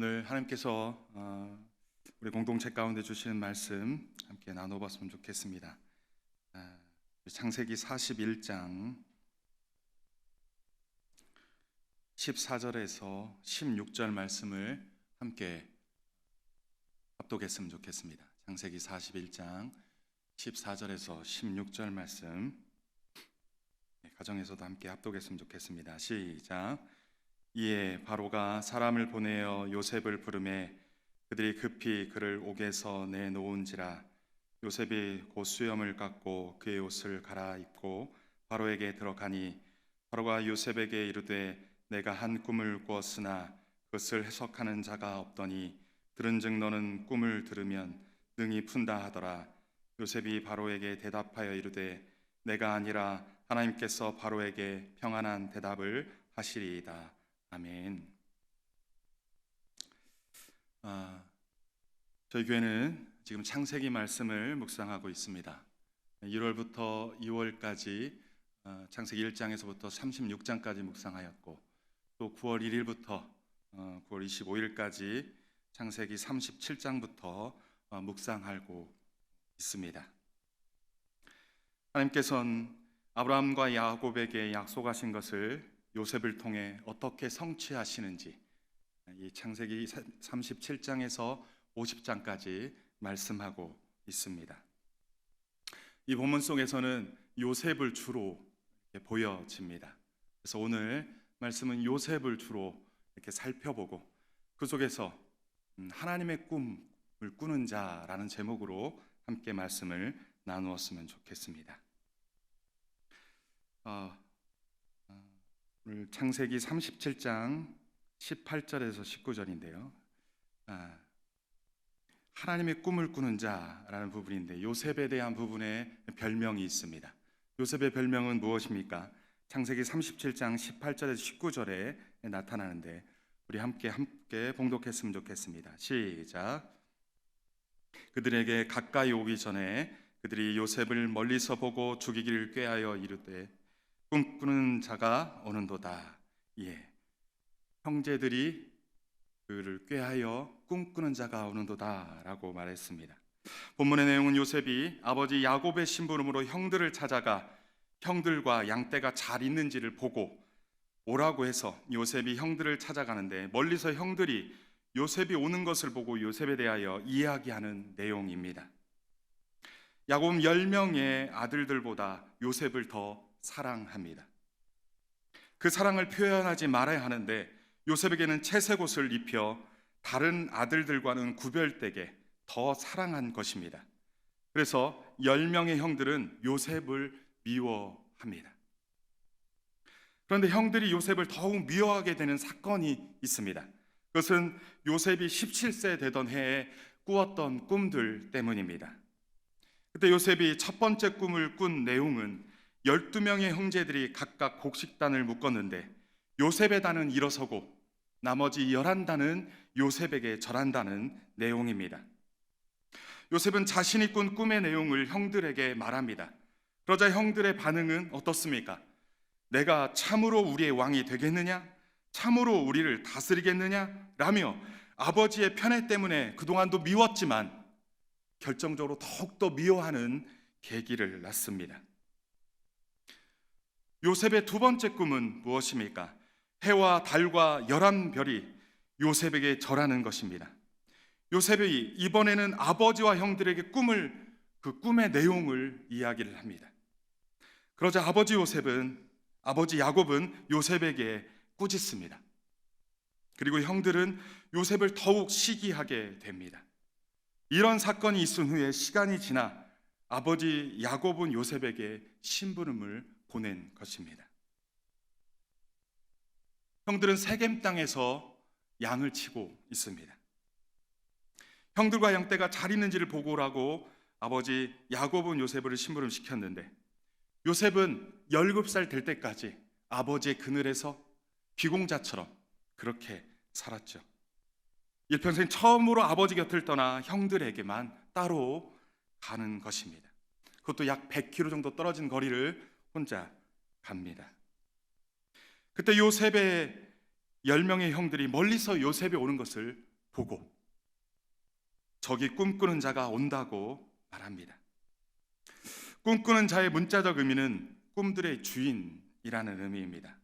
오늘 하나님께서 우리 공동체 가운데 주시는 말씀 함께 나눠봤으면 좋겠습니다. 창세기 41장 14절에서 16절 말씀을 함께 합독했으면 좋겠습니다. 창세기 41장 14절에서 16절 말씀 가정에서도 함께 합독했으면 좋겠습니다. 시작. 이에 바로가 사람을 보내어 요셉을 부르매 그들이 급히 그를 옥에서 내놓은지라. 요셉이 곧 수염을 깎고 그의 옷을 갈아입고 바로에게 들어가니 바로가 요셉에게 이르되 내가 한 꿈을 꾸었으나 그것을 해석하는 자가 없더니 들은즉 너는 꿈을 들으면 능히 푼다 하더라. 요셉이 바로에게 대답하여 이르되 내가 아니라 하나님께서 바로에게 평안한 대답을 하시리이다. 아멘. 저희 교회는 지금 창세기 말씀을 묵상하고 있습니다. 1월부터 2월까지 창세기 1장에서부터 36장까지 묵상하였고, 또 9월 1일부터 9월 25일까지 창세기 37장부터 묵상하고 있습니다. 하나님께서는 아브라함과 야곱에게 약속하신 것을 요셉을 통해 어떻게 성취하시는지 이 창세기 37장에서 50장까지 말씀하고 있습니다. 이 본문 속에서는 요셉을 주로 이렇게 보여집니다. 그래서 오늘 말씀은 요셉을 주로 이렇게 살펴보고 그 속에서 하나님의 꿈을 꾸는 자라는 제목으로 함께 말씀을 나누었으면 좋겠습니다. 오늘 창세기 37장 18절에서 19절인데요. 하나님의 꿈을 꾸는 자라는 부분인데 요셉에 대한 부분에 별명이 있습니다. 요셉의 별명은 무엇입니까? 창세기 37장 18절에서 19절에 나타나는데 우리 함께 봉독했으면 좋겠습니다. 시작. 그들에게 가까이 오기 전에 그들이 요셉을 멀리서 보고 죽이기를 꾀하여 이르되 꿈꾸는 자가 오는도다. 예, 형제들이 그를 꾀하여 꿈꾸는 자가 오는도다 라고 말했습니다. 본문의 내용은 요셉이 아버지 야곱의 심부름으로 형들을 찾아가 형들과 양떼가 잘 있는지를 보고 오라고 해서 요셉이 형들을 찾아가는데 멀리서 형들이 요셉이 오는 것을 보고 요셉에 대하여 이야기하는 내용입니다. 야곱 10명의 아들들보다 요셉을 더 사랑합니다. 그 사랑을 표현하지 말아야 하는데 요셉에게는 채색 옷을 입혀 다른 아들들과는 구별되게 더 사랑한 것입니다. 그래서 10명의 형들은 요셉을 미워합니다. 그런데 형들이 요셉을 더욱 미워하게 되는 사건이 있습니다. 그것은 요셉이 17세 되던 해에 꾸었던 꿈들 때문입니다. 그때 요셉이 첫 번째 꿈을 꾼 내용은 12명의 형제들이 각각 곡식단을 묶었는데 요셉의 단은 일어서고 나머지 11단은 요셉에게 절한다는 내용입니다. 요셉은 자신이 꾼 꿈의 내용을 형들에게 말합니다. 그러자 형들의 반응은 어떻습니까? 내가 참으로 우리의 왕이 되겠느냐? 참으로 우리를 다스리겠느냐? 라며 아버지의 편애 때문에 그동안도 미웠지만 결정적으로 더욱더 미워하는 계기를 낳습니다. 요셉의 두 번째 꿈은 무엇입니까? 해와 달과 11별이 요셉에게 절하는 것입니다. 요셉이 이번에는 아버지와 형들에게 그 꿈의 내용을 이야기를 합니다. 그러자 아버지 야곱은 요셉에게 꾸짖습니다. 그리고 형들은 요셉을 더욱 시기하게 됩니다. 이런 사건이 있은 후에 시간이 지나 아버지 야곱은 요셉에게 심부름을 보낸 것입니다. 형들은 세겜 땅에서 양을 치고 있습니다. 형들과 양떼가 잘 있는지를 보고 오라고 아버지 야곱은 요셉을 심부름시켰는데 요셉은 17살 될 때까지 아버지의 그늘에서 귀공자처럼 그렇게 살았죠. 일평생 처음으로 아버지 곁을 떠나 형들에게만 따로 가는 것입니다. 그것도 약 100km 정도 떨어진 거리를 혼자 갑니다. 그때 요셉의 10명의 형들이 멀리서 요셉이 오는 것을 보고 저기 꿈꾸는 자가 온다고 말합니다. 꿈꾸는 자의 문자적 의미는 꿈들의 주인이라는 의미입니다.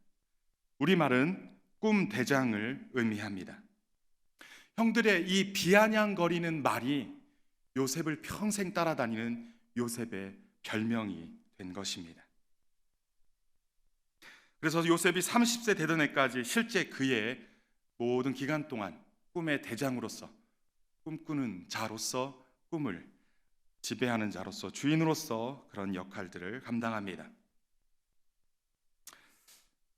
우리말은 꿈 대장을 의미합니다. 형들의 이 비아냥거리는 말이 요셉을 평생 따라다니는 요셉의 별명이 된 것입니다. 그래서 요셉이 30세 되던 해까지 실제 그의 모든 기간 동안 꿈의 대장으로서, 꿈꾸는 자로서, 꿈을 지배하는 자로서, 주인으로서 그런 역할들을 감당합니다.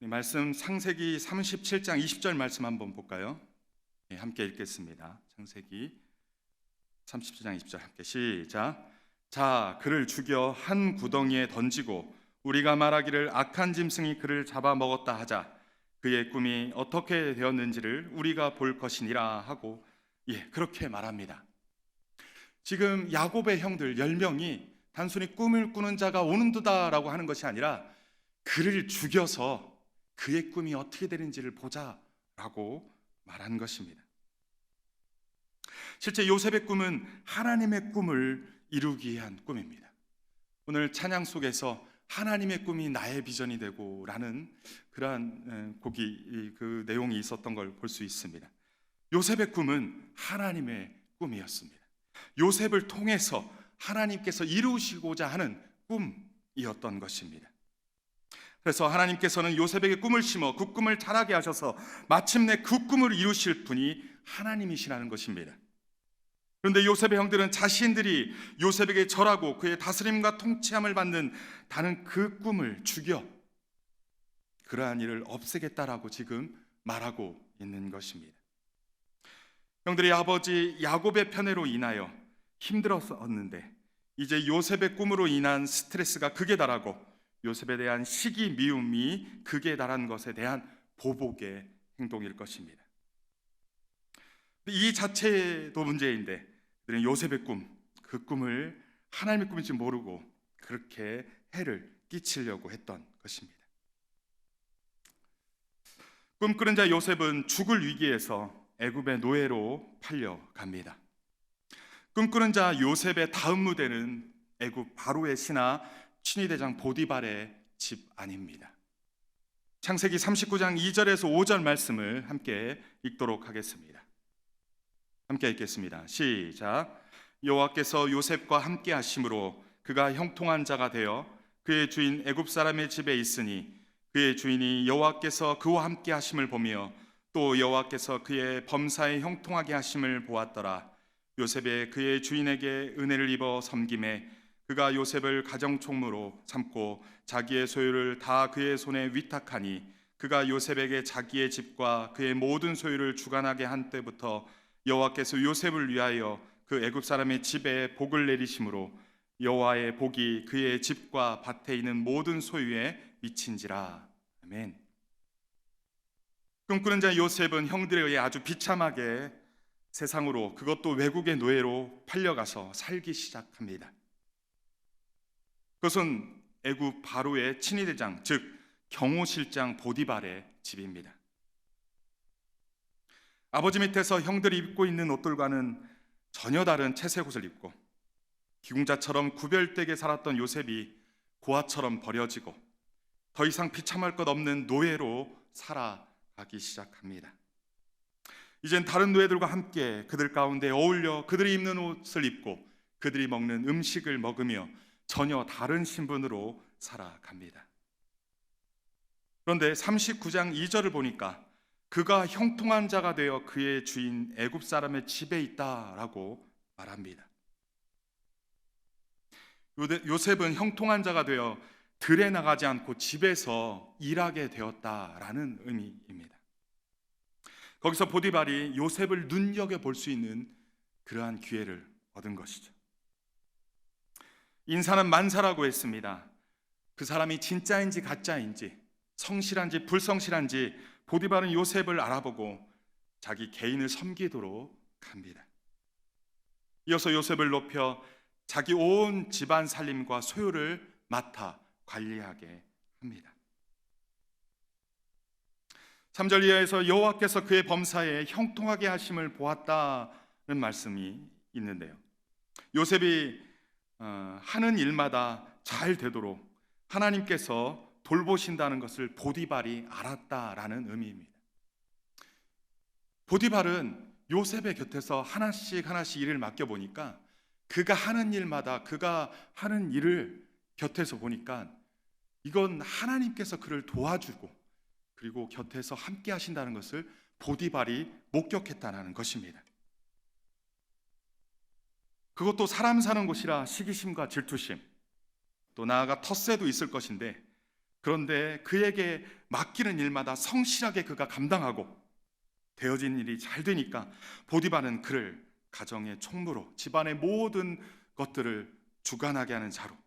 말씀 창세기 37장 20절 말씀 한번 볼까요? 네, 함께 읽겠습니다. 창세기 37장 20절 함께 시작. 자, 그를 죽여 한 구덩이에 던지고 우리가 말하기를 악한 짐승이 그를 잡아먹었다 하자. 그의 꿈이 어떻게 되었는지를 우리가 볼 것이니라 하고, 그렇게 말합니다. 지금 야곱의 형들 10명이 단순히 꿈을 꾸는 자가 오는도다라고 하는 것이 아니라 그를 죽여서 그의 꿈이 어떻게 되는지를 보자라고 말한 것입니다. 실제 요셉의 꿈은 하나님의 꿈을 이루기 위한 꿈입니다. 오늘 찬양 속에서 하나님의 꿈이 나의 비전이 되고 라는 그러한 곡이 그 내용이 있었던 걸 볼 수 있습니다. 요셉의 꿈은 하나님의 꿈이었습니다. 요셉을 통해서 하나님께서 이루시고자 하는 꿈이었던 것입니다. 그래서 하나님께서는 요셉에게 꿈을 심어 그 꿈을 자라게 하셔서 마침내 그 꿈을 이루실 분이 하나님이시라는 것입니다. 그런데 요셉의 형들은 자신들이 요셉에게 절하고 그의 다스림과 통치함을 받는 다는 그 꿈을 죽여 그러한 일을 없애겠다라고 지금 말하고 있는 것입니다. 형들이 아버지 야곱의 편애로 인하여 힘들었었는데 이제 요셉의 꿈으로 인한 스트레스가 극에 달하고 요셉에 대한 시기 미움이 극에 달한 것에 대한 보복의 행동일 것입니다. 이 자체도 문제인데 그들은 요셉의 꿈, 그 꿈을 하나님의 꿈인지 모르고 그렇게 해를 끼치려고 했던 것입니다. 꿈꾸는 자 요셉은 죽을 위기에서 애굽의 노예로 팔려갑니다. 꿈꾸는 자 요셉의 다음 무대는 애굽 바로의 신하 친위대장 보디발의 집 안입니다. 창세기 39장 2절에서 5절 말씀을 함께 읽도록 하겠습니다. 함께 읽겠습니다. 시작. 여호와께서 요셉과 함께 하심으로 그가 형통한 자가 되어 그의 주인 애굽 사람의 집에 있으니 그의 주인이 여호와께서 그와 함께 하심을 보며 또 여호와께서 그의 범사에 형통하게 하심을 보았더라. 요셉의 그의 주인에게 은혜를 입어 섬김에 그가 요셉을 가정총무로 삼고 자기의 소유를 다 그의 손에 위탁하니 그가 요셉에게 자기의 집과 그의 모든 소유를 주관하게 한 때부터 여호와께서 요셉을 위하여 그 애굽 사람의 집에 복을 내리심으로 여호와의 복이 그의 집과 밭에 있는 모든 소유에 미친지라. 아멘. 꿈꾸는 자 요셉은 형들에 의해 아주 비참하게 세상으로, 그것도 외국의 노예로 팔려가서 살기 시작합니다. 그것은 애굽 바로의 친위대장, 즉 경호실장 보디발의 집입니다. 아버지 밑에서 형들이 입고 있는 옷들과는 전혀 다른 채색 옷을 입고 기궁자처럼 구별되게 살았던 요셉이 고아처럼 버려지고 더 이상 비참할 것 없는 노예로 살아가기 시작합니다. 이젠 다른 노예들과 함께 그들 가운데 어울려 그들이 입는 옷을 입고 그들이 먹는 음식을 먹으며 전혀 다른 신분으로 살아갑니다. 그런데 39장 2절을 보니까 그가 형통한 자가 되어 그의 주인 애굽 사람의 집에 있다라고 말합니다. 요셉은 형통한 자가 되어 들에 나가지 않고 집에서 일하게 되었다라는 의미입니다. 거기서 보디발이 요셉을 눈여겨볼 수 있는 그러한 기회를 얻은 것이죠. 인사는 만사라고 했습니다. 그 사람이 진짜인지 가짜인지, 성실한지 불성실한지 보디발은 요셉을 알아보고 자기 개인을 섬기도록 합니다. 이어서 요셉을 높여 자기 온 집안 살림과 소유를 맡아 관리하게 합니다. 3절 이하에서 여호와께서 그의 범사에 형통하게 하심을 보았다는 말씀이 있는데요. 요셉이 하는 일마다 잘 되도록 하나님께서 돌보신다는 것을 보디발이 알았다라는 의미입니다. 보디발은 요셉의 곁에서 하나씩 일을 맡겨보니까 그가 하는 일마다 그가 하는 일을 곁에서 보니까 이건 하나님께서 그를 도와주고 그리고 곁에서 함께 하신다는 것을 보디발이 목격했다는 것입니다. 그것도 사람 사는 곳이라 시기심과 질투심, 또 나아가 텃세도 있을 것인데, 그런데 그에게 맡기는 일마다 성실하게 그가 감당하고 되어진 일이 잘 되니까 보디발은 그를 가정의 총무로 집안의 모든 것들을 주관하게 하는 자로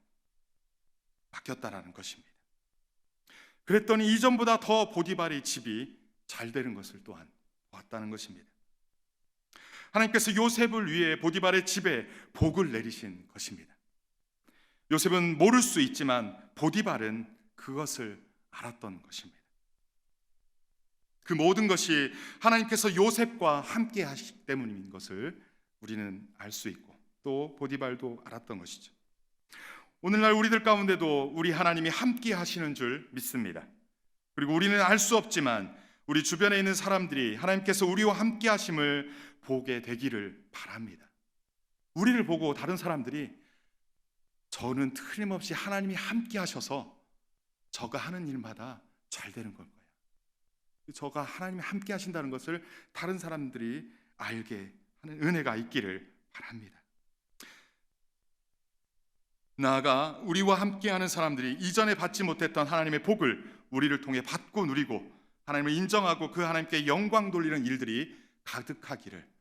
맡겼다라는 것입니다. 그랬더니 이전보다 더 보디발의 집이 잘 되는 것을 또한 보았다는 것입니다. 하나님께서 요셉을 위해 보디발의 집에 복을 내리신 것입니다. 요셉은 모를 수 있지만 보디발은 그것을 알았던 것입니다. 그 모든 것이 하나님께서 요셉과 함께 하시기 때문인 것을 우리는 알 수 있고 또 보디발도 알았던 것이죠. 오늘날 우리들 가운데도 우리 하나님이 함께 하시는 줄 믿습니다. 그리고 우리는 알 수 없지만 우리 주변에 있는 사람들이 하나님께서 우리와 함께 하심을 보게 되기를 바랍니다. 우리를 보고 다른 사람들이 저는 틀림없이 하나님이 함께 하셔서 저가 하는 일마다 잘 되는 걸 거예요. 저가 하나님이 함께 하신다는 것을 다른 사람들이 알게 하는 은혜가 있기를 바랍니다. 나아가 우리와 함께하는 사람들이 이전에 받지 못했던 하나님의 복을 우리를 통해 받고 누리고 하나님을 인정하고 그 하나님께 영광 돌리는 일들이 가득하기를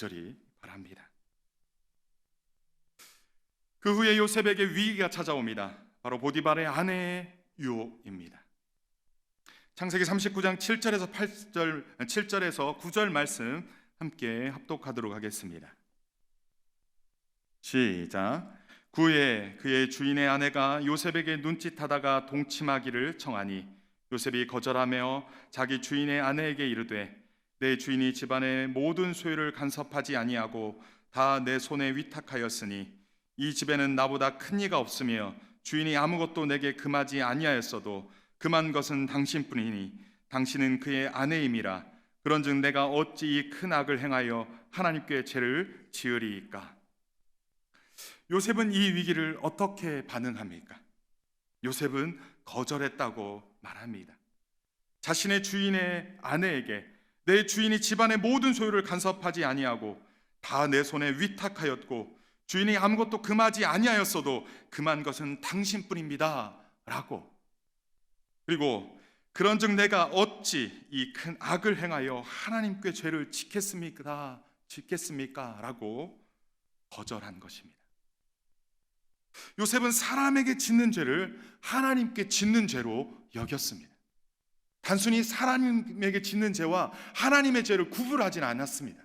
간절히 바랍니다. 그 후에 요셉에게 위기가 찾아옵니다. 바로 보디발의 아내의 유혹입니다. 창세기 39장 7절에서 9절 말씀 함께 합독하도록 하겠습니다. 시작. 그후에 그의 주인의 아내가 요셉에게 눈짓하다가 동침하기를 청하니 요셉이 거절하며 자기 주인의 아내에게 이르되 내 주인이 집안의 모든 소유를 간섭하지 아니하고 다 내 손에 위탁하였으니 이 집에는 나보다 큰 이가 없으며 주인이 아무것도 내게 금하지 아니하였어도 금한 것은 당신뿐이니 당신은 그의 아내임이라. 그런즉 내가 어찌 이 큰 악을 행하여 하나님께 죄를 지으리이까. 요셉은 이 위기를 어떻게 반응합니까? 요셉은 거절했다고 말합니다. 자신의 주인의 아내에게 내 주인이 집안의 모든 소유를 간섭하지 아니하고 다 내 손에 위탁하였고 주인이 아무것도 금하지 아니하였어도 금한 것은 당신뿐입니다 라고, 그리고 그런즉 내가 어찌 이 큰 악을 행하여 하나님께 죄를 짓겠습니까 라고 거절한 것입니다. 요셉은 사람에게 짓는 죄를 하나님께 짓는 죄로 여겼습니다. 단순히 사람에게 짓는 죄와 하나님의 죄를 구분하지는 않았습니다.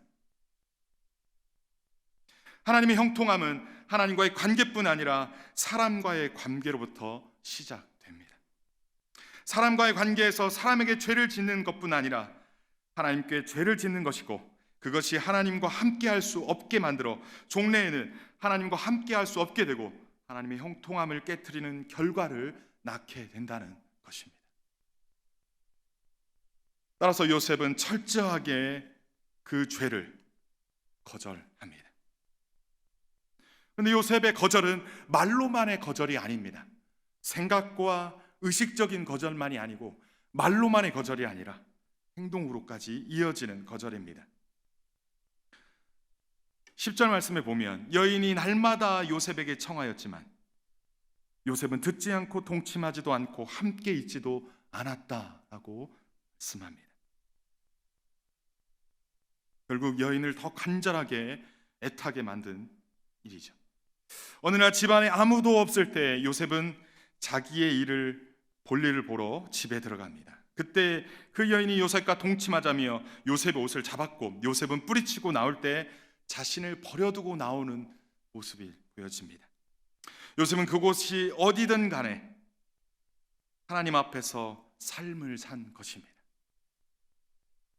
하나님의 형통함은 하나님과의 관계뿐 아니라 사람과의 관계로부터 시작됩니다. 사람과의 관계에서 사람에게 죄를 짓는 것뿐 아니라 하나님께 죄를 짓는 것이고, 그것이 하나님과 함께할 수 없게 만들어 종래에는 하나님과 함께할 수 없게 되고 하나님의 형통함을 깨트리는 결과를 낳게 된다는 것입니다. 따라서 요셉은 철저하게 그 죄를 거절합니다. 그런데 요셉의 거절은 말로만의 거절이 아닙니다. 생각과 의식적인 거절만이 아니고 말로만의 거절이 아니라 행동으로까지 이어지는 거절입니다. 10절 말씀에 보면 여인이 날마다 요셉에게 청하였지만 요셉은 듣지 않고 동침하지도 않고 함께 있지도 않았다라고 말씀합니다. 결국 여인을 더 간절하게 애타게 만든 일이죠. 어느 날 집안에 아무도 없을 때 요셉은 자기의 볼일을 보러 집에 들어갑니다. 그때 그 여인이 요셉과 동침하자며 요셉의 옷을 잡았고 요셉은 뿌리치고 나올 때 자신을 버려두고 나오는 모습이 보여집니다. 요셉은 그곳이 어디든 간에 하나님 앞에서 삶을 산 것입니다.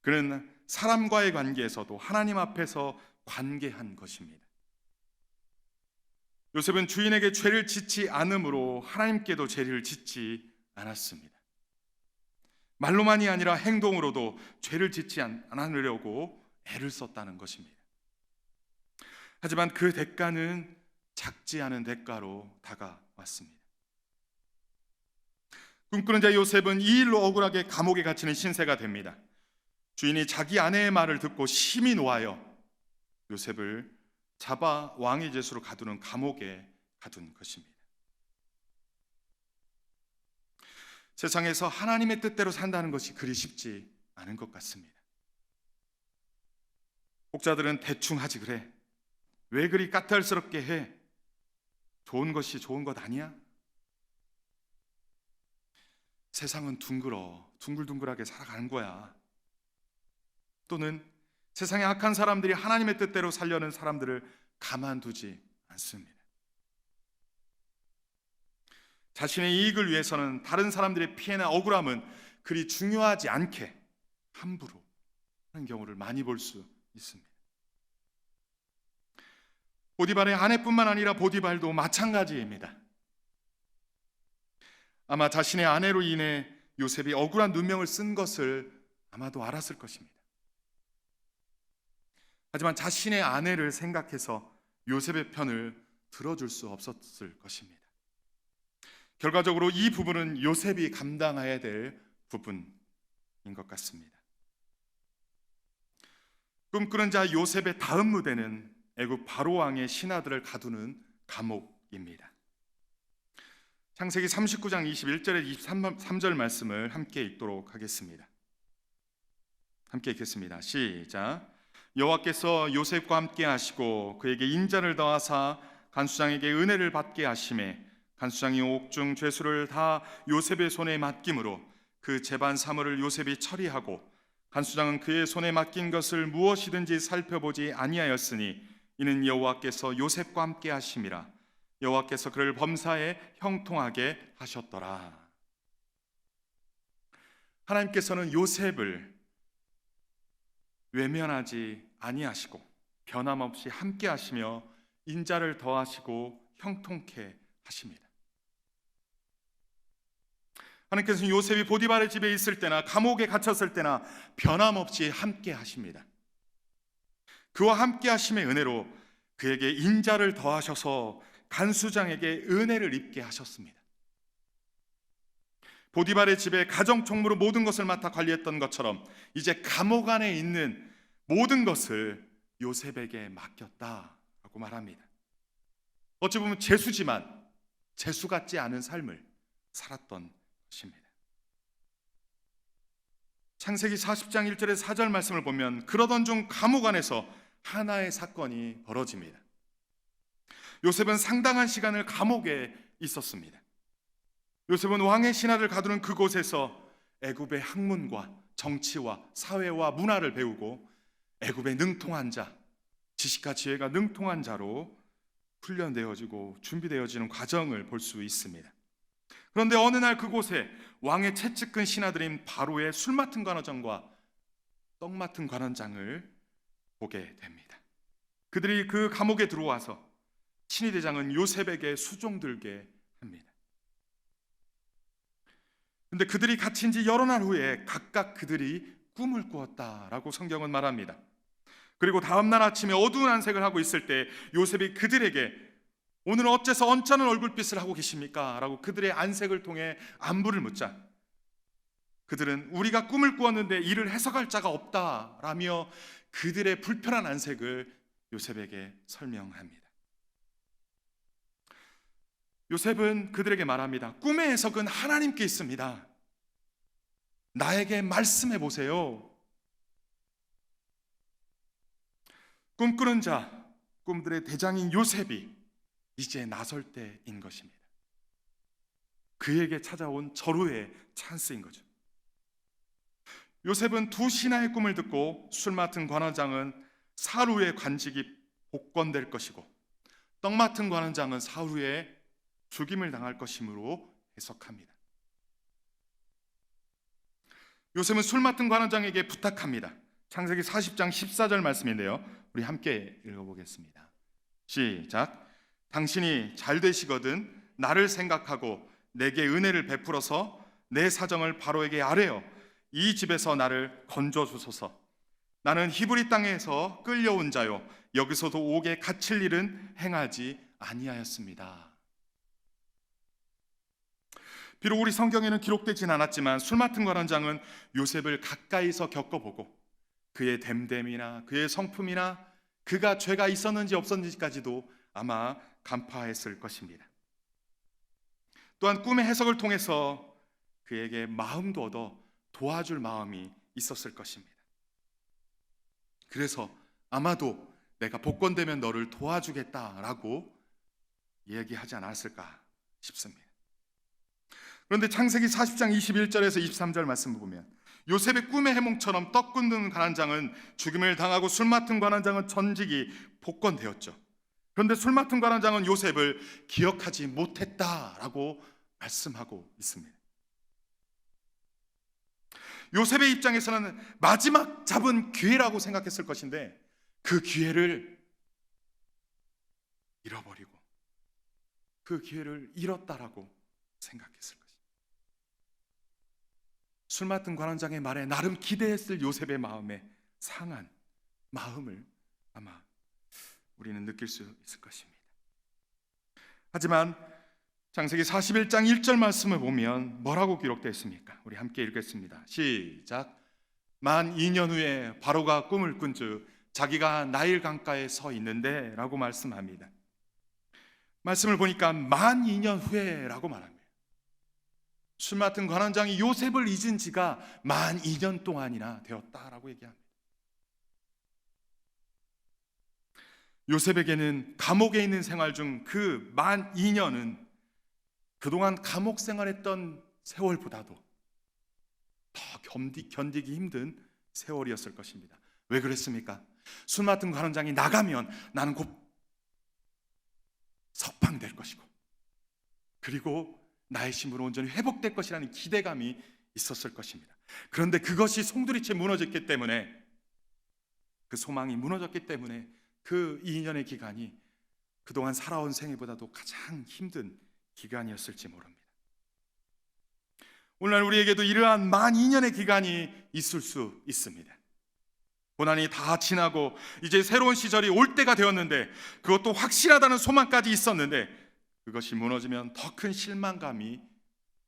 그는 사람과의 관계에서도 하나님 앞에서 관계한 것입니다. 요셉은 주인에게 죄를 짓지 않으므로 하나님께도 죄를 짓지 않았습니다. 말로만이 아니라 행동으로도 죄를 짓지 않으려고 애를 썼다는 것입니다. 하지만 그 대가는 작지 않은 대가로 다가왔습니다. 꿈꾸는 자 요셉은 이 일로 억울하게 감옥에 갇히는 신세가 됩니다. 주인이 자기 아내의 말을 듣고 심히 노하여 요셉을 잡아 왕의 제수로 가두는 감옥에 가둔 것입니다. 세상에서 하나님의 뜻대로 산다는 것이 그리 쉽지 않은 것 같습니다. 목자들은 대충 하지 그래. 왜 그리 까탈스럽게 해? 좋은 것이 좋은 것 아니야? 세상은 둥글둥글하게 살아가는 거야. 또는 세상의 악한 사람들이 하나님의 뜻대로 살려는 사람들을 가만두지 않습니다. 자신의 이익을 위해서는 다른 사람들의 피해나 억울함은 그리 중요하지 않게 함부로 하는 경우를 많이 볼 수 있습니다. 보디발의 아내뿐만 아니라 보디발도 마찬가지입니다. 아마 자신의 아내로 인해 요셉이 억울한 누명을 쓴 것을 아마도 알았을 것입니다. 하지만 자신의 아내를 생각해서 요셉의 편을 들어줄 수 없었을 것입니다. 결과적으로 이 부분은 요셉이 감당해야 될 부분인 것 같습니다. 꿈꾸는 자 요셉의 다음 무대는 애굽 바로 왕의 신하들을 가두는 감옥입니다. 창세기 39장 21절에 23절 말씀을 함께 읽도록 하겠습니다. 함께 읽겠습니다. 시작. 여호와께서 요셉과 함께 하시고 그에게 인자를 더하사 간수장에게 은혜를 받게 하심에 간수장이 옥중 죄수를 다 요셉의 손에 맡김으로 그 재반 사물을 요셉이 처리하고 간수장은 그의 손에 맡긴 것을 무엇이든지 살펴보지 아니하였으니 이는 여호와께서 요셉과 함께 하심이라. 여호와께서 그를 범사에 형통하게 하셨더라. 하나님께서는 요셉을 외면하지 아니하시고 변함없이 함께 하시며 인자를 더하시고 형통케 하십니다. 하나님께서는 요셉이 보디발의 집에 있을 때나 감옥에 갇혔을 때나 변함없이 함께 하십니다. 그와 함께 하심의 은혜로 그에게 인자를 더하셔서 간수장에게 은혜를 입게 하셨습니다. 보디발의 집에 가정총무로 모든 것을 맡아 관리했던 것처럼 이제 감옥 안에 있는 모든 것을 요셉에게 맡겼다라고 말합니다. 어찌 보면 죄수지만 죄수 같지 않은 삶을 살았던 것입니다. 창세기 40장 1절에 4절 말씀을 보면 그러던 중 감옥 안에서 하나의 사건이 벌어집니다. 요셉은 상당한 시간을 감옥에 있었습니다. 요셉은 왕의 신하를 가두는 그곳에서 애굽의 학문과 정치와 사회와 문화를 배우고 애굽의 능통한 자, 지식과 지혜가 능통한 자로 훈련되어지고 준비되어지는 과정을 볼 수 있습니다. 그런데 어느 날 그곳에 왕의 채찍근 신하들인 바로의 술 맡은 관원장과 떡 맡은 관원장을 보게 됩니다. 그들이 그 감옥에 들어와서 친위대장은 요셉에게 수종들게 합니다. 그런데 그들이 갇힌 지 여러 날 후에 각각 그들이 꿈을 꾸었다라고 성경은 말합니다. 그리고 다음 날 아침에 어두운 안색을 하고 있을 때 요셉이 그들에게 오늘 어째서 언짢은 얼굴빛을 하고 계십니까? 라고 그들의 안색을 통해 안부를 묻자 그들은 우리가 꿈을 꾸었는데 이를 해석할 자가 없다라며 그들의 불편한 안색을 요셉에게 설명합니다. 요셉은 그들에게 말합니다. 꿈의 해석은 하나님께 있습니다. 나에게 말씀해 보세요. 꿈꾸는 자, 꿈들의 대장인 요셉이 이제 나설 때인 것입니다. 그에게 찾아온 절호의 찬스인 거죠. 요셉은 두 신하의 꿈을 듣고 술 맡은 관원장은 사흘 후에 관직이 복권될 것이고 떡 맡은 관원장은 사흘 후에 죽임을 당할 것이므로 해석합니다. 요셉은 술 맡은 관원장에게 부탁합니다. 창세기 40장 14절 말씀인데요, 우리 함께 읽어보겠습니다. 시작. 당신이 잘 되시거든 나를 생각하고 내게 은혜를 베풀어서 내 사정을 바로에게 아뢰어 이 집에서 나를 건져 주소서. 나는 히브리 땅에서 끌려온 자요 여기서도 옥에 갇힐 일은 행하지 아니하였습니다. 비록 우리 성경에는 기록되진 않았지만 술 맡은 관원장은 요셉을 가까이서 겪어보고 그의 됨됨이나 그의 성품이나 그가 죄가 있었는지 없었는지까지도 아마 간파했을 것입니다. 또한 꿈의 해석을 통해서 그에게 마음도 얻어 도와줄 마음이 있었을 것입니다. 그래서 아마도 내가 복권되면 너를 도와주겠다라고 얘기하지 않았을까 싶습니다. 그런데 창세기 40장 21절에서 23절 말씀을 보면 요셉의 꿈의 해몽처럼 떡 굽는 관원장은 죽임을 당하고 술 맡은 관원장은 전직이 복권되었죠. 그런데 술 맡은 관원장은 요셉을 기억하지 못했다라고 말씀하고 있습니다. 요셉의 입장에서는 마지막 잡은 기회라고 생각했을 것인데 그 기회를 잃어버리고 그 기회를 잃었다라고 생각했을 것입니다. 술 맡은 관원장의 말에 나름 기대했을 요셉의 마음에 상한 마음을 아마 우리는 느낄 수 있을 것입니다. 하지만 창세기 41장 1절 말씀을 보면 뭐라고 기록되어 있습니까? 우리 함께 읽겠습니다. 시작. 만 2년 후에 바로가 꿈을 꾼즉 자기가 나일 강가에 서 있는데 라고 말씀합니다. 말씀을 보니까 만 2년 후에라고 말합니다. 술 맡은 관원장이 요셉을 잊은 지가 만 2년 동안이나 되었다라고 얘기합니다. 요셉에게는 감옥에 있는 생활 중 그 만 2년은 그동안 감옥 생활했던 세월보다도 더 견디기 힘든 세월이었을 것입니다. 왜 그랬습니까? 술 맡은 관원장이 나가면 나는 곧 석방될 것이고 그리고 나의 심으로 온전히 회복될 것이라는 기대감이 있었을 것입니다. 그런데 그것이 송두리째 무너졌기 때문에 그 소망이 무너졌기 때문에 그 2년의 기간이 그동안 살아온 생애보다도 가장 힘든 기간이었을지 모릅니다. 오늘날 우리에게도 이러한 만 2년의 기간이 있을 수 있습니다. 고난이 다 지나고 이제 새로운 시절이 올 때가 되었는데 그것도 확실하다는 소망까지 있었는데 그것이 무너지면 더 큰 실망감이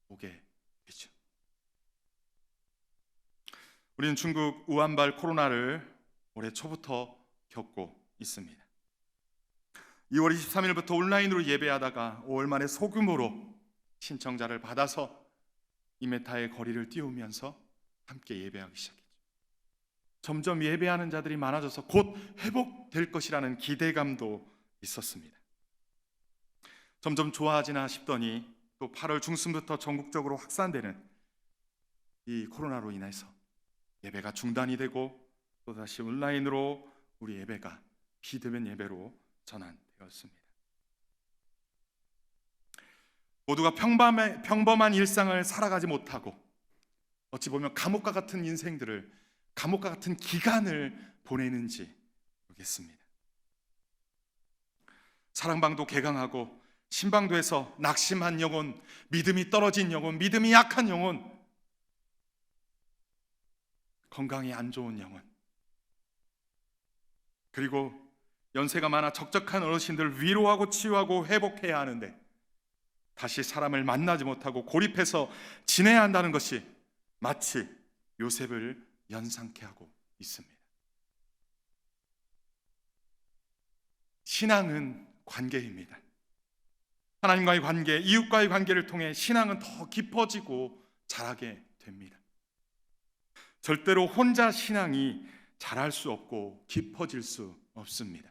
오게 되죠. 우리는 중국 우한발 코로나를 올해 초부터 겪고 있습니다. 2월 23일부터 온라인으로 예배하다가 5월 만에 소규모로 신청자를 받아서 2m의 거리를 띄우면서 함께 예배하기 시작했죠. 점점 예배하는 자들이 많아져서 곧 회복될 것이라는 기대감도 있었습니다. 점점 좋아지나 싶더니 또 8월 중순부터 전국적으로 확산되는 이 코로나로 인해서 예배가 중단이 되고 또다시 온라인으로 우리 예배가 비대면 예배로 전환되었습니다. 모두가 평범한 일상을 살아가지 못하고 어찌 보면 감옥과 같은 인생들을 감옥과 같은 기간을 보내는지 모르겠습니다. 사랑방도 개강하고 신방도에서 낙심한 영혼, 믿음이 떨어진 영혼, 믿음이 약한 영혼, 건강이 안 좋은 영혼, 그리고 연세가 많아 적적한 어르신들 위로하고 치유하고 회복해야 하는데 다시 사람을 만나지 못하고 고립해서 지내야 한다는 것이 마치 요셉을 연상케 하고 있습니다. 신앙은 관계입니다. 하나님과의 관계, 이웃과의 관계를 통해 신앙은 더 깊어지고 자라게 됩니다. 절대로 혼자 신앙이 자랄 수 없고 깊어질 수 없습니다.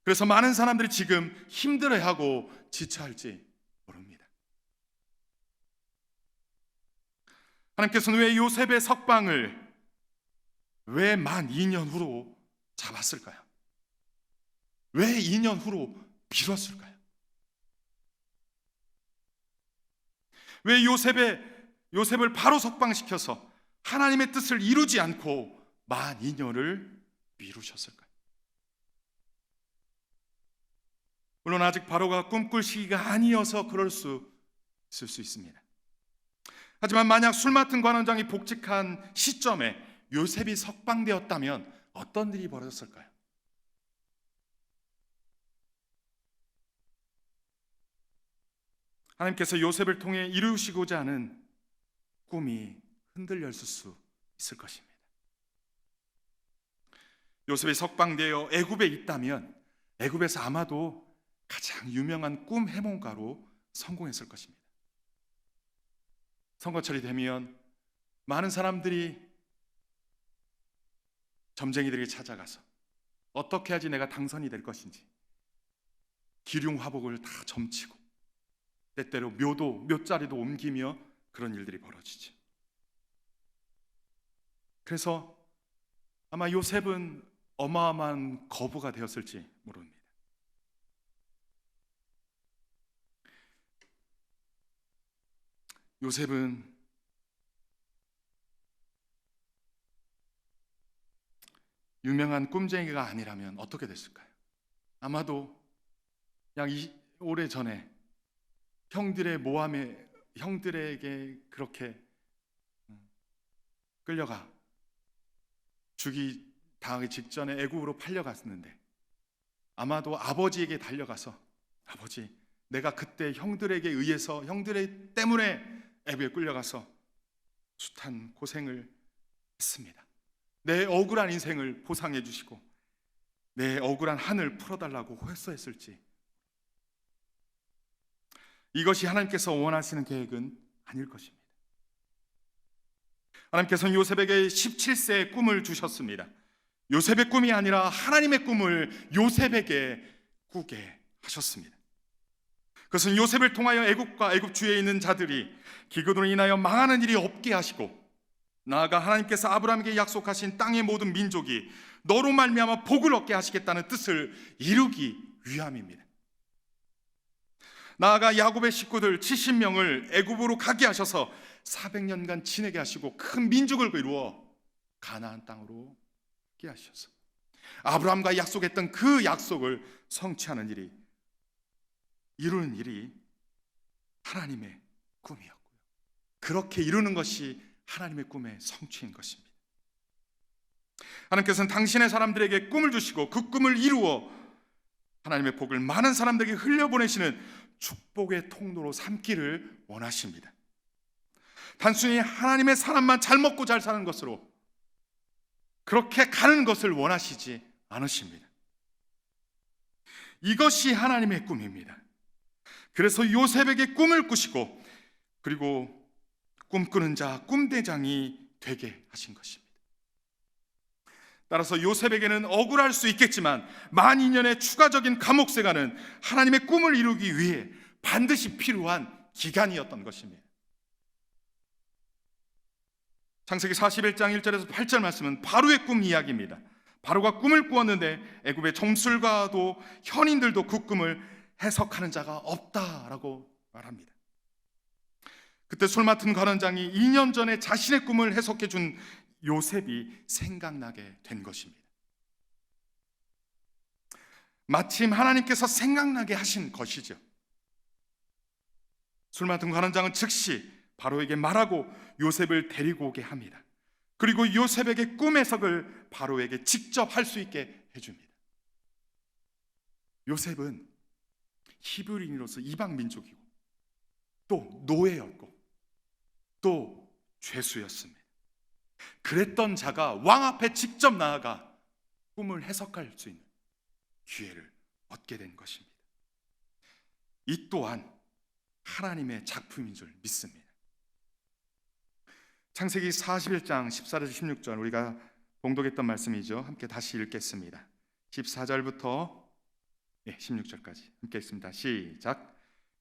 그래서 많은 사람들이 지금 힘들어하고 지쳐할지 모릅니다. 하나님께서는 왜 요셉의 석방을 왜 만 2년 후로 잡았을까요? 왜 2년 후로 미뤘을까요? 왜 요셉의 요셉을 바로 석방시켜서 하나님의 뜻을 이루지 않고 만 2년을 미루셨을까요? 물론 아직 바로가 꿈꿀 시기가 아니어서 그럴 수 있을 수 있습니다. 하지만 만약 술 맡은 관원장이 복직한 시점에 요셉이 석방되었다면 어떤 일이 벌어졌을까요? 하나님께서 요셉을 통해 이루시고자 하는 꿈이 흔들렸을 수 있을 것입니다. 요셉이 석방되어 애굽에 있다면 애굽에서 아마도 가장 유명한 꿈 해몽가로 성공했을 것입니다. 선거철이 되면 많은 사람들이 점쟁이들이 찾아가서 어떻게 해야지 내가 당선이 될 것인지 기륭화복을 다 점치고 때때로 묘자리도 옮기며 그런 일들이 벌어지죠. 그래서 아마 요셉은 어마어마한 거부가 되었을지 모릅니다. 요셉은 유명한 꿈쟁이가 아니라면 어떻게 됐을까요? 아마도 약 오래전에 형들에게 그렇게 끌려가 죽이 당하기 직전에 애굽으로 팔려갔는데 아마도 아버지에게 달려가서 아버지, 내가 그때 형들에게 의해서 형들의 때문에 애굽에 끌려가서 숱한 고생을 했습니다. 내 억울한 인생을 보상해 주시고 내 억울한 한을 풀어달라고 호소했을지. 이것이 하나님께서 원하시는 계획은 아닐 것입니다. 하나님께서는 요셉에게 17세의 꿈을 주셨습니다. 요셉의 꿈이 아니라 하나님의 꿈을 요셉에게 꾸게 하셨습니다. 그것은 요셉을 통하여 애굽과 애굽 주위에 있는 자들이 기근으로 인하여 망하는 일이 없게 하시고, 나아가 하나님께서 아브라함에게 약속하신 땅의 모든 민족이 너로 말미암아 복을 얻게 하시겠다는 뜻을 이루기 위함입니다. 나아가 야곱의 식구들 70명을 애굽으로 가게 하셔서 400년간 지내게 하시고 큰 민족을 이루어 가나안 땅으로 가게 하셔서 아브라함과 약속했던 그 약속을 성취하는 일이, 이루는 일이 하나님의 꿈이었고요. 그렇게 이루는 것이 하나님의 꿈의 성취인 것입니다. 하나님께서는 당신의 사람들에게 꿈을 주시고 그 꿈을 이루어 하나님의 복을 많은 사람들에게 흘려보내시는 축복의 통로로 삼기를 원하십니다. 단순히 하나님의 사람만 잘 먹고 잘 사는 것으로 그렇게 가는 것을 원하시지 않으십니다. 이것이 하나님의 꿈입니다. 그래서 요셉에게 꿈을 꾸시고 그리고 꿈꾸는 자, 꿈대장이 되게 하신 것입니다. 따라서 요셉에게는 억울할 수 있겠지만 만 2년의 추가적인 감옥 생활은 하나님의 꿈을 이루기 위해 반드시 필요한 기간이었던 것입니다. 창세기 41장 1절에서 8절 말씀은 바로의 꿈 이야기입니다. 바로가 꿈을 꾸었는데 애굽의 점술가도 현인들도 그 꿈을 해석하는 자가 없다라고 말합니다. 그때 술 맡은 관원장이 2년 전에 자신의 꿈을 해석해 준 요셉이 생각나게 된 것입니다. 마침 하나님께서 생각나게 하신 것이죠. 술 맡은 관원장은 즉시 바로에게 말하고 요셉을 데리고 오게 합니다. 그리고 요셉에게 꿈 해석을 바로에게 직접 할 수 있게 해줍니다. 요셉은 히브리인으로서 이방 민족이고 또 노예였고 또 죄수였습니다. 그랬던 자가 왕 앞에 직접 나아가 꿈을 해석할 수 있는 기회를 얻게 된 것입니다. 이 또한 하나님의 작품인 줄 믿습니다. 창세기 41장 14절에서 16절 우리가 봉독했던 말씀이죠. 함께 다시 읽겠습니다. 14절부터 16절까지 함께 읽습니다. 시작.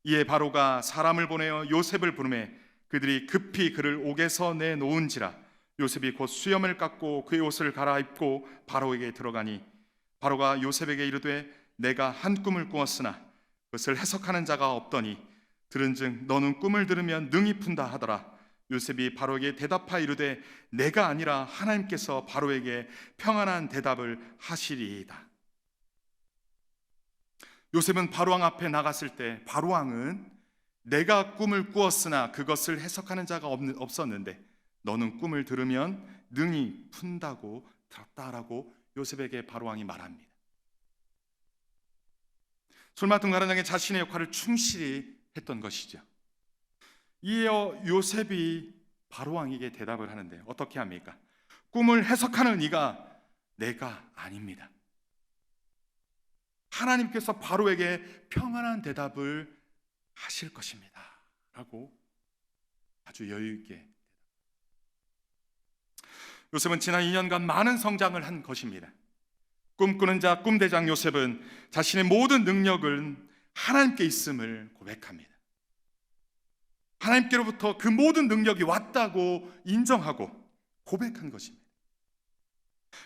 이에 바로가 사람을 보내어 요셉을 부르매 그들이 급히 그를 옥에서 내놓은지라. 요셉이 곧 수염을 깎고 그의 옷을 갈아입고 바로에게 들어가니 바로가 요셉에게 이르되 내가 한 꿈을 꾸었으나 그것을 해석하는 자가 없더니 들은즉 너는 꿈을 들으면 능히 푼다 하더라. 요셉이 바로에게 대답하여 이르되 내가 아니라 하나님께서 바로에게 평안한 대답을 하시리이다. 요셉은 바로왕 앞에 나갔을 때 바로왕은 내가 꿈을 꾸었으나 그것을 해석하는 자가 없었는데 너는 꿈을 들으면 능히 푼다고 들었다라고 요셉에게 바로왕이 말합니다. 술 맡은 가라장의 자신의 역할을 충실히 했던 것이죠. 이어 요셉이 바로왕에게 대답을 하는데 어떻게 합니까? 꿈을 해석하는 이가 내가 아닙니다. 하나님께서 바로에게 평안한 대답을 하실 것입니다 라고 아주 여유 있게. 요셉은 지난 2년간 많은 성장을 한 것입니다. 꿈꾸는 자 꿈대장 요셉은 자신의 모든 능력은 하나님께 있음을 고백합니다. 하나님께로부터 그 모든 능력이 왔다고 인정하고 고백한 것입니다.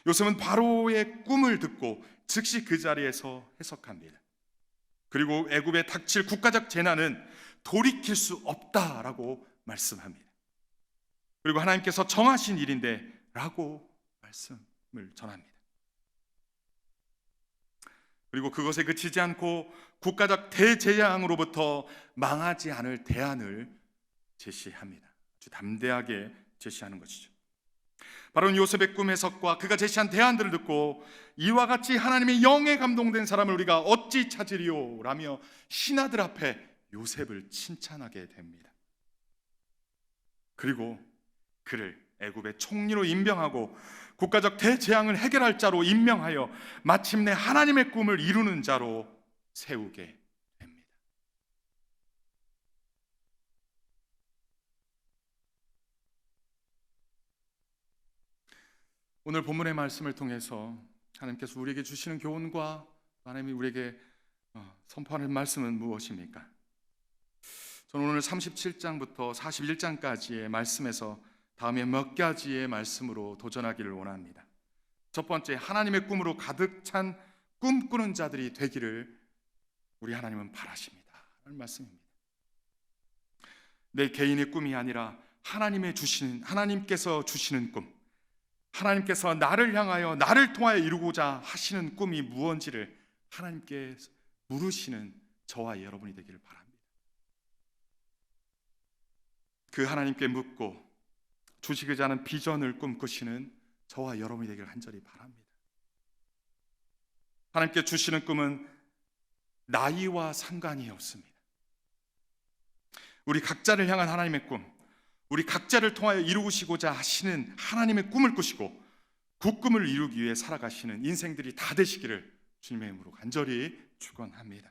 요셉은 바로의 꿈을 듣고 즉시 그 자리에서 해석합니다. 그리고 애굽에 닥칠 국가적 재난은 돌이킬 수 없다라고 말씀합니다. 그리고 하나님께서 정하신 일인데 라고 말씀을 전합니다. 그리고 그것에 그치지 않고 국가적 대재앙으로부터 망하지 않을 대안을 제시합니다. 아주 담대하게 제시하는 것이죠. 바로 요셉의 꿈 해석과 그가 제시한 대안들을 듣고 이와 같이 하나님의 영에 감동된 사람을 우리가 어찌 찾으리요? 라며 신하들 앞에 요셉을 칭찬하게 됩니다. 그리고 그를 애굽의 총리로 임명하고 국가적 대재앙을 해결할 자로 임명하여 마침내 하나님의 꿈을 이루는 자로 세우게 됩니다. 오늘 본문의 말씀을 통해서 하나님께서 우리에게 주시는 교훈과 하나님이 우리에게 선포하는 말씀은 무엇입니까? 저는 오늘 37장부터 41장까지의 말씀에서 다음에 몇 가지의 말씀으로 도전하기를 원합니다. 첫 번째, 하나님의 꿈으로 가득 찬 꿈꾸는 자들이 되기를 우리 하나님은 바라십니다 라는 말씀입니다. 내 개인의 꿈이 아니라 하나님께서 주시는 꿈, 하나님께서 나를 향하여 나를 통하여 이루고자 하시는 꿈이 무엇인지를 하나님께 물으시는 저와 여러분이 되기를 바랍니다. 그 하나님께 묻고 주시고자 하는 비전을 꿈꾸시는 저와 여러분이 되기를 간절히 바랍니다. 하나님께 주시는 꿈은 나이와 상관이 없습니다. 우리 각자를 향한 하나님의 꿈, 우리 각자를 통하여 이루시고자 하시는 하나님의 꿈을 꾸시고 그 꿈을 이루기 위해 살아가시는 인생들이 다 되시기를 주님의 이름으로 간절히 축원합니다.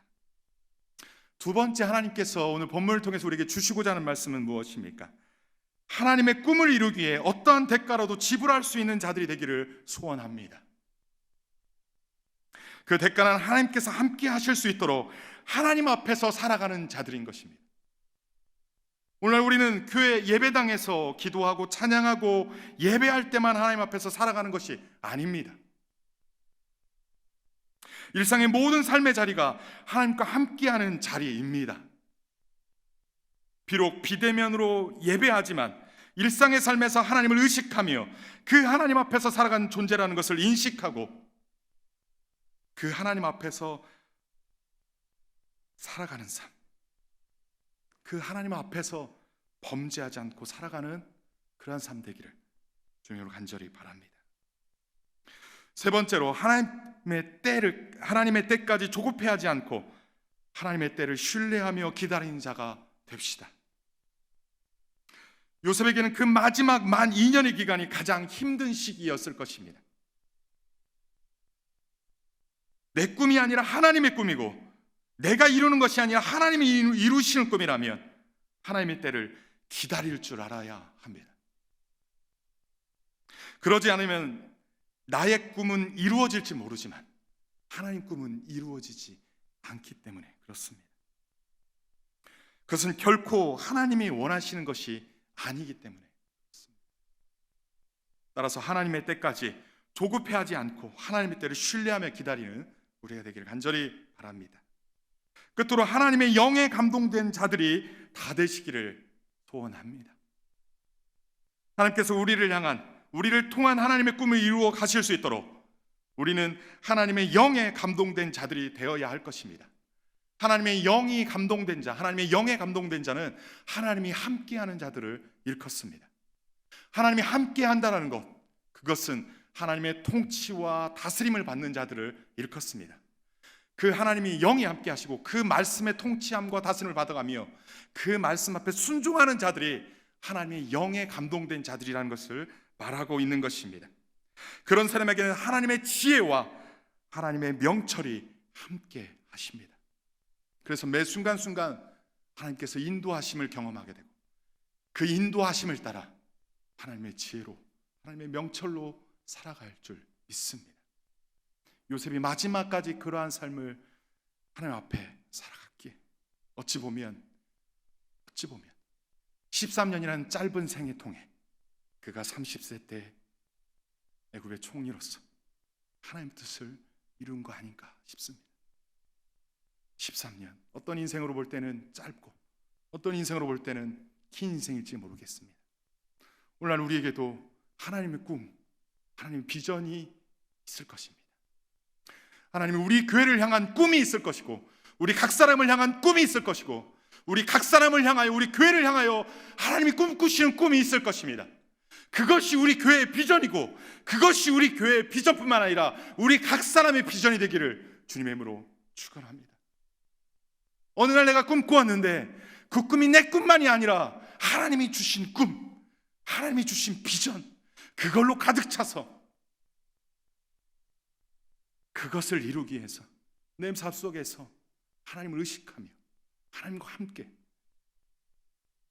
두 번째, 하나님께서 오늘 본문을 통해서 우리에게 주시고자 하는 말씀은 무엇입니까? 하나님의 꿈을 이루기 위해 어떠한 대가로도 지불할 수 있는 자들이 되기를 소원합니다. 그 대가는 하나님께서 함께 하실 수 있도록 하나님 앞에서 살아가는 자들인 것입니다. 오늘 우리는 교회 예배당에서 기도하고 찬양하고 예배할 때만 하나님 앞에서 살아가는 것이 아닙니다. 일상의 모든 삶의 자리가 하나님과 함께하는 자리입니다. 비록 비대면으로 예배하지만 일상의 삶에서 하나님을 의식하며 그 하나님 앞에서 살아가는 존재라는 것을 인식하고 그 하나님 앞에서 살아가는 삶, 그 하나님 앞에서 범죄하지 않고 살아가는 그러한 삶 되기를 주님으로 간절히 바랍니다. 세 번째로, 하나님의 때까지 조급해하지 않고 하나님의 때를 신뢰하며 기다리는 자가 됩시다. 요셉에게는 그 마지막 만 2년의 기간이 가장 힘든 시기였을 것입니다. 내 꿈이 아니라 하나님의 꿈이고 내가 이루는 것이 아니라 하나님이 이루시는 꿈이라면 하나님의 때를 기다릴 줄 알아야 합니다. 그러지 않으면 나의 꿈은 이루어질지 모르지만 하나님 꿈은 이루어지지 않기 때문에 그렇습니다. 그것은 결코 하나님이 원하시는 것이 아니기 때문에 그렇습니다. 따라서 하나님의 때까지 조급해하지 않고 하나님의 때를 신뢰하며 기다리는 우리가 되기를 간절히 바랍니다. 끝으로 하나님의 영에 감동된 자들이 다 되시기를 소원합니다. 하나님께서 우리를 통한 하나님의 꿈을 이루어 가실 수 있도록 우리는 하나님의 영에 감동된 자들이 되어야 할 것입니다. 하나님의 영이 감동된 자, 하나님의 영에 감동된 자는 하나님이 함께하는 자들을 일컫습니다. 하나님이 함께한다는 것, 그것은 하나님의 통치와 다스림을 받는 자들을 일컫습니다. 그 하나님이 영이 함께하시고 그 말씀의 통치함과 다스림을 받아가며 그 말씀 앞에 순종하는 자들이 하나님의 영에 감동된 자들이라는 것을 말하고 있는 것입니다. 그런 사람에게는 하나님의 지혜와 하나님의 명철이 함께 하십니다. 그래서 매 순간순간 하나님께서 인도하심을 경험하게 되고 그 인도하심을 따라 하나님의 지혜로, 하나님의 명철로 살아갈 줄 믿습니다. 요셉이 마지막까지 그러한 삶을 하나님 앞에 살아갔기에 어찌 보면 13년이라는 짧은 생애 통해 그가 30세 때 애굽의 총리로서 하나님의 뜻을 이룬 거 아닌가 싶습니다. 13년, 어떤 인생으로 볼 때는 짧고 어떤 인생으로 볼 때는 긴 인생일지 모르겠습니다. 오늘날 우리에게도 하나님의 꿈, 하나님의 비전이 있을 것입니다. 하나님이 우리 교회를 향한 꿈이 있을 것이고 우리 각 사람을 향한 꿈이 있을 것이고 우리 각 사람을 향하여, 우리 교회를 향하여 하나님이 꿈꾸시는 꿈이 있을 것입니다. 그것이 우리 교회의 비전이고 그것이 우리 교회의 비전뿐만 아니라 우리 각 사람의 비전이 되기를 주님의 이름으로 축원합니다. 어느 날 내가 꿈꾸었는데 그 꿈이 내 꿈만이 아니라 하나님이 주신 꿈, 하나님이 주신 비전, 그걸로 가득 차서 그것을 이루기 위해서 내 삶 속에서 하나님을 의식하며 하나님과 함께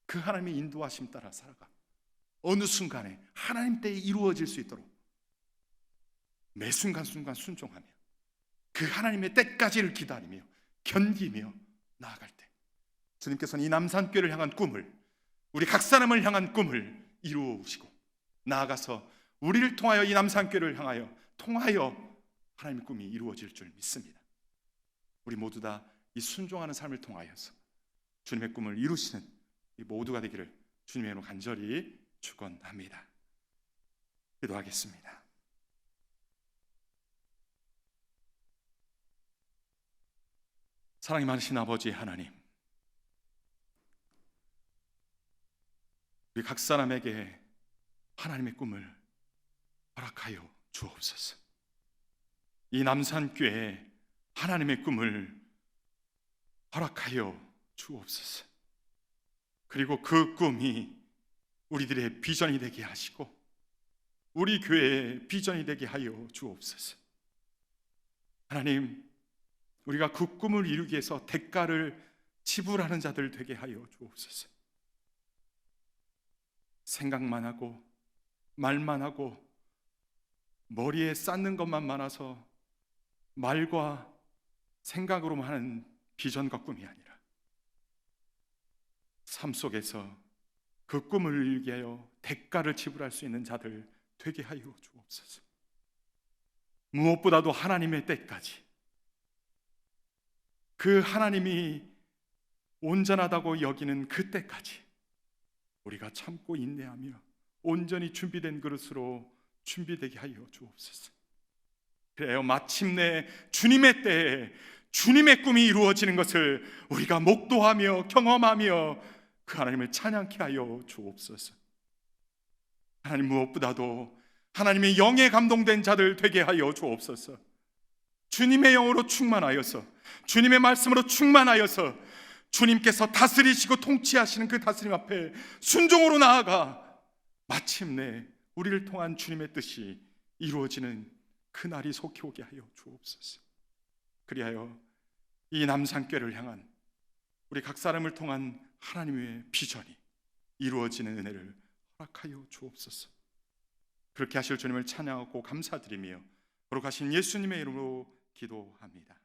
그 하나님의 인도하심 따라 살아가 어느 순간에 하나님 때에 이루어질 수 있도록 매 순간순간 순종하며 그 하나님의 때까지를 기다리며 견디며 나아갈 때 주님께서는 이 남산교회를 향한 꿈을, 우리 각 사람을 향한 꿈을 이루시고 나아가서 우리를 통하여 이 남산교회를 통하여 하나님의 꿈이 이루어질 줄 믿습니다. 우리 모두 다 이 순종하는 삶을 통하여서 주님의 꿈을 이루시는 이 모두가 되기를 주님의 이름으로 간절히 축원합니다. 기도하겠습니다. 사랑이 많으신 아버지 하나님, 우리 각 사람에게 하나님의 꿈을 허락하여 주옵소서. 이 남산교회에 하나님의 꿈을 허락하여 주옵소서. 그리고 그 꿈이 우리들의 비전이 되게 하시고 우리 교회의 비전이 되게 하여 주옵소서. 하나님, 우리가 그 꿈을 이루기 위해서 대가를 지불하는 자들 되게 하여 주옵소서. 생각만 하고 말만 하고 머리에 쌓는 것만 많아서 말과 생각으로만 하는 비전과 꿈이 아니라 삶 속에서 그 꿈을 이루기 위하여 대가를 지불할 수 있는 자들 되게 하여 주옵소서. 무엇보다도 하나님의 때까지, 그 하나님이 온전하다고 여기는 그 때까지 우리가 참고 인내하며 온전히 준비된 그릇으로 준비되게 하여 주옵소서. 그래요, 마침내 주님의 때에 주님의 꿈이 이루어지는 것을 우리가 목도하며 경험하며 그 하나님을 찬양케 하여 주옵소서. 하나님, 무엇보다도 하나님의 영에 감동된 자들 되게 하여 주옵소서. 주님의 영으로 충만하여서, 주님의 말씀으로 충만하여서 주님께서 다스리시고 통치하시는 그 다스림 앞에 순종으로 나아가 마침내 우리를 통한 주님의 뜻이 이루어지는 그날이 속히 오게 하여 주옵소서. 그리하여 이 남산교회를 향한 우리 각 사람을 통한 하나님의 비전이 이루어지는 은혜를 허락하여 주옵소서. 그렇게 하실 주님을 찬양하고 감사드리며 거룩하신 예수님의 이름으로 기도합니다.